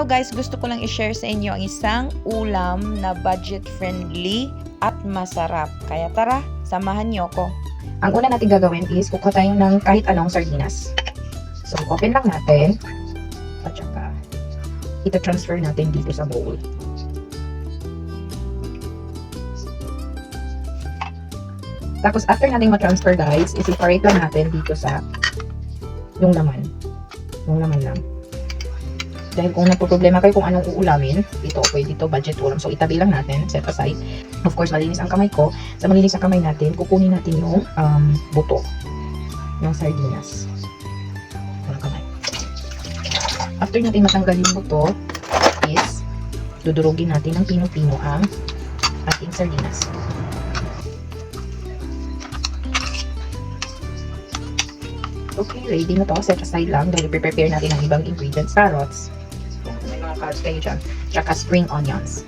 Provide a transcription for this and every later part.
araw guys, gusto ko lang i-share sa inyo ang isang ulam na budget friendly at masarap. Kaya tara, samahan niyo ko. Ang una natin gagawin is kukuha tayo ng kahit anong sardinas. So, open lang natin. At saka, ita-transfer natin dito sa bowl. Tapos, after natin ma-transfer guys, i-separate lang natin dito sa yung laman. Yung laman lang. Dahil kung nagpo-problema kayo kung anong uulamin, ito, pwede ito, budget ulam. So, itabi lang natin, set aside. Of course, malinis ang kamay ko. Sa malinis ang kamay natin, kukunin natin yung buto ng sardinas. Walang kamay. After natin matanggal yung buto, is, dudurugin natin ng pino-pino ang ating sardinas. Okay, ready na to. Set aside lang dahil prepare natin ang ibang ingredients. Carrots. May mga carrots kayo dyan. Tsaka spring onions.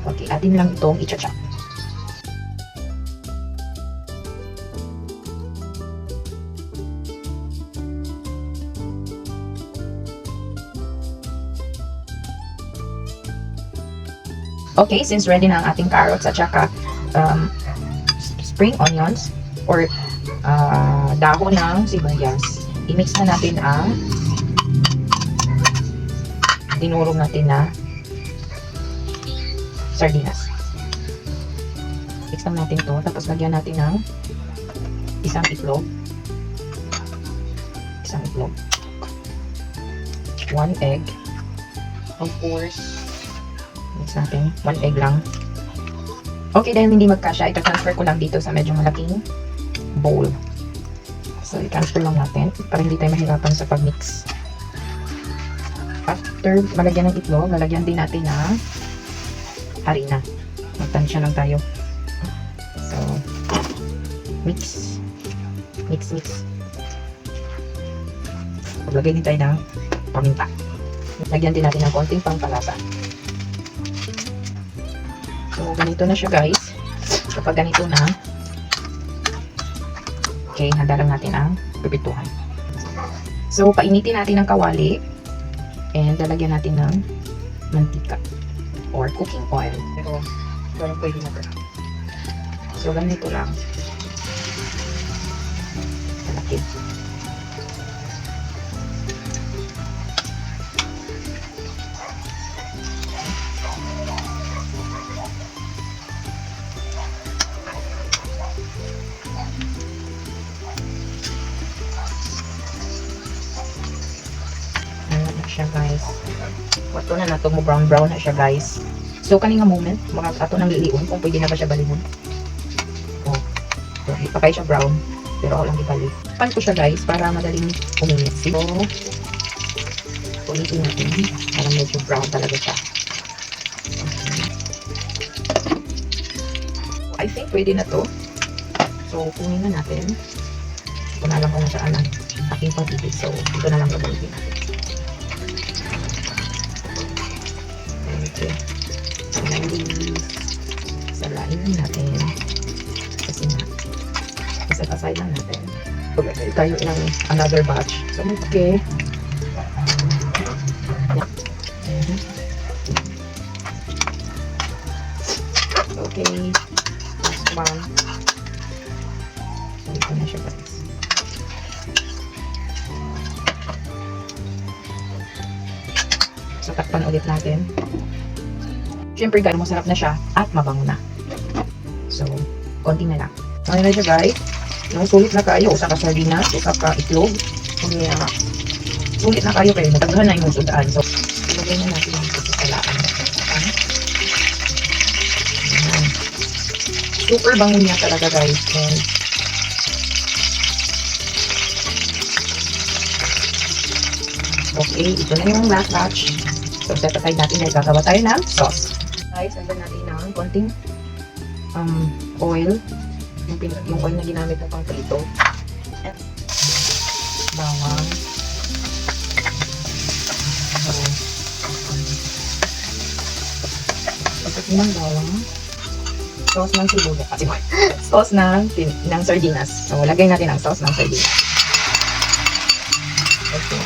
Okay, atin lang itong i-chop. Okay, since ready na ang ating carrots at saka spring onions or dahon ng sibuyas, i-mix na natin ang dinurog natin na sardinas. Mix lang natin to, tapos lagyan natin ng isang itlog. Isang itlog. 1 egg. Of course, mix natin. 1 egg lang. Okay, dahil hindi magkasya, ito-transfer ko lang dito sa medyo malaking bowl. So, i-transfer lang natin para hindi tayo mahirapan sa pag-mix. After malagyan ng itlog, lalagyan din natin ng harina. Magtansya lang tayo. So, mix. Mix, mix. Maglagay din tayo ng paminta. Lagyan din natin ng konting pampalasa. So, ganito na siya guys. Kapag ganito na, okay, handa lang natin ang pipituhan. So, painitin natin ang kawali and lalagyan natin ng mantika or cooking oil. Pero, parang pwede na ito. So, ganito lang. Malaki. Siya guys. Wato na nato mo brown na siya guys. So kaning nga moment, mga ato nang liliun kung pwede na ba siya balingon. Oh. So ipakay siya brown, pero ako lang ibalik. Pan ko siya guys para madaling uminit. So ulitin natin para medyo brown talaga siya. Okay. I think pwede na to. So kunin na natin. Ito na lang kung saan ang aking pag-ibig. So ito na lang gagawin natin. Okay. Salain natin. Kasi na, set aside lang natin. Okay, tayo ng another batch. So, okay. Okay. Last one. So, ito na siya guys. So, takpan ulit natin. Siyempre guys, masarap na siya at mabango na. So, konti na lang. Okay na siya guys. No, sulit na kayo. Usa ka sardinas, usa ka itlog. Sulit na kayo kayo. Nataghan na yung sudaan. So, ilagay na natin dito sa salaan. Ayan. Super bango niya talaga guys. And, okay, ito na yung last batch. So, set aside natin na gagawa tayo ng sauce. Guys, lagyan natin ng konting oil. Yung oil na ginamit ng pang-prito. And bawang. So, ng bawang. Sauce ng sibuyas. Sauce ng sardinas. So, lagay natin ang sauce ng sardinas. Okay.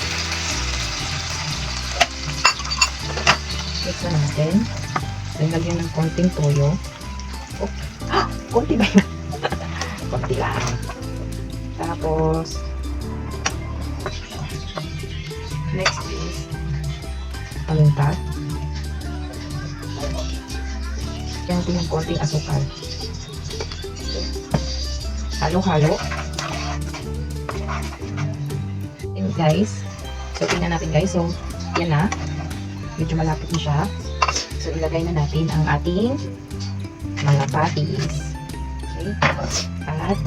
Mix na natin. Then, lagyan ng konting toyo. Oh, konti ba yun? Konti lang. Tapos, next is paminta. Lagyan natin ng konting asukal. Halo-halo. And guys, so tingnan natin guys. So, yan na. Medyo malapit na siya. So, ilagay na natin ang ating mga patties. Okay? At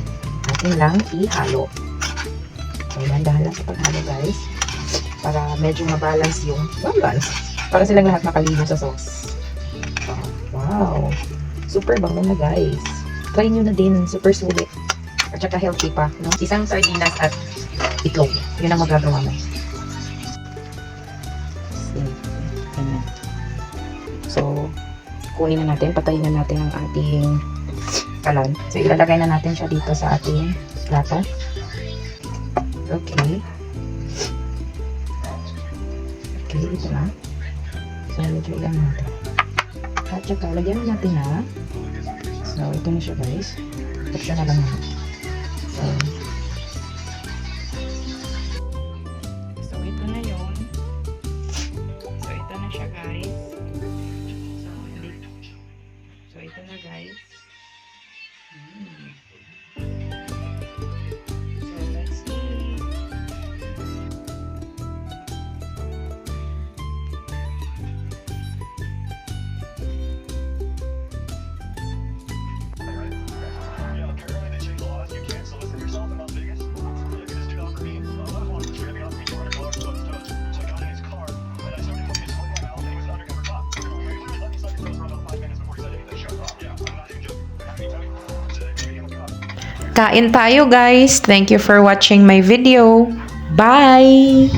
atin lang ihalo. So, dahan-dahan lang sa paghalo guys. Para medyo mabalance yung para silang lahat makaligo sa sauce. So, wow! Super bango na guys. Try nyo na din. Super sulit. At saka healthy pa. No? Isang sardinas at itlog. Yun ang magagawa mo. Ayan. So, kunin na natin. Patayin na natin ang ating kalan. So, ilalagay na natin siya dito sa ating plato. Okay. Okay, ito na. So, medyo ilan natin. At saka, lagyan natin na. So, ito na siya guys. Optional lang na. So, ito na yun. So, ito na siya guys. So, ito na guys. So, let's eat. Kain tayo guys. Thank you for watching my video. Bye!